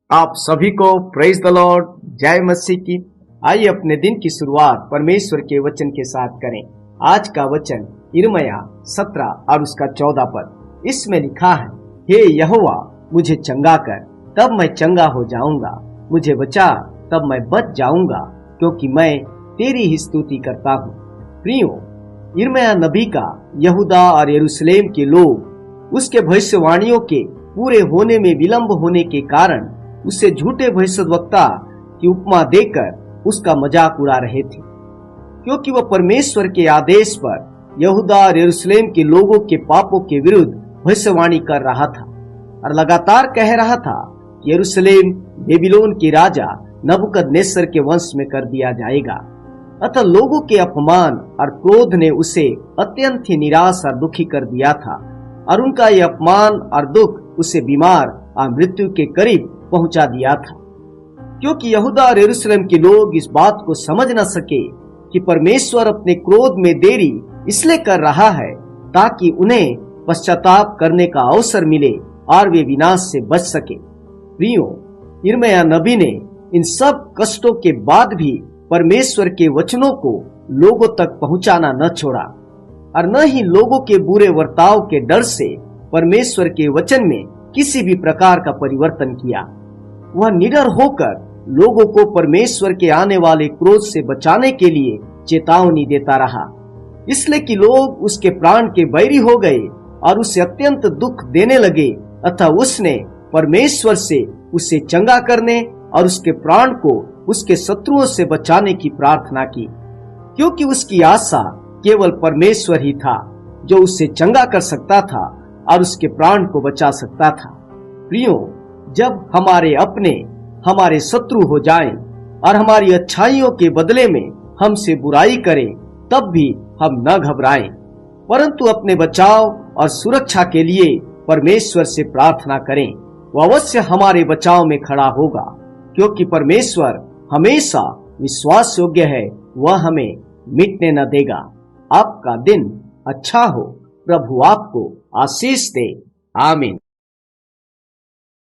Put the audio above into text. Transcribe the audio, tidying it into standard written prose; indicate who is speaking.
Speaker 1: आप सभी को प्रेज द लॉर्ड, जय मसीह की। आइए अपने दिन की शुरुआत परमेश्वर के वचन के साथ करें। आज का वचन यिर्मयाह 17 और उसका 14 पद। इसमें लिखा है, हे यहोवा मुझे चंगा कर, तब मैं चंगा हो जाऊंगा, मुझे बचा तब मैं बच जाऊंगा, क्योंकि मैं तेरी ही स्तुति करता हूँ। प्रियो, यिर्मयाह नबी का यहूदा और यरूशलेम के लोग उसके भविष्यवाणियों के पूरे होने में विलंब होने के कारण उसे झूठे भविष्यद्वक्ता की उपमा देकर उसका मजाक उड़ा रहे थे, क्योंकि वह परमेश्वर के आदेश पर यहूदा और यरूशलेम के लोगों के पापों के विरुद्ध भविष्यवाणी कर रहा था और लगातार कह रहा था कि यरूशलेम बेबीलोन के राजा नबूकदनेस्सर के वंश में कर दिया जाएगा। अतः लोगों के अपमान और क्रोध ने उसे अत्यंत ही निराश और दुखी कर दिया था और उनका यह अपमान और दुख उसे बीमार और मृत्यु के करीब पहुंचा दिया था, क्योंकि यहूदा और यरूशलेम के लोग इस बात को समझ न सके कि परमेश्वर अपने क्रोध में देरी इसलिए कर रहा है ताकि उन्हें पश्चाताप करने का अवसर मिले और वे विनाश से बच सके। प्रियो, यिर्मयाह नबी ने इन सब कष्टों के बाद भी परमेश्वर के वचनों को लोगों तक पहुंचाना न छोड़ा और न ही लोगों के बुरे वर्ताव के डर से परमेश्वर के वचन में किसी भी प्रकार का परिवर्तन किया। वह निडर होकर लोगों को परमेश्वर के आने वाले क्रोध से बचाने के लिए चेतावनी देता रहा, इसलिए कि लोग उसके प्राण के बैरी हो गए और उसे अत्यंत दुख देने लगे। अतः उसने परमेश्वर से उसे चंगा करने और उसके प्राण को उसके शत्रुओं से बचाने की प्रार्थना की, क्योंकि उसकी आशा केवल परमेश्वर ही था जो उसे चंगा कर सकता था और उसके प्राण को बचा सकता था। प्रियो, जब हमारे अपने हमारे शत्रु हो जाएं और हमारी अच्छाइयों के बदले में हमसे बुराई करें, तब भी हम न घबराएं, परंतु अपने बचाव और सुरक्षा के लिए परमेश्वर से प्रार्थना करें। वह अवश्य हमारे बचाव में खड़ा होगा, क्योंकि परमेश्वर हमेशा विश्वास योग्य है, वह हमें मिटने न देगा। आपका दिन अच्छा हो, प्रभु आपको आशीष दे। आमीन।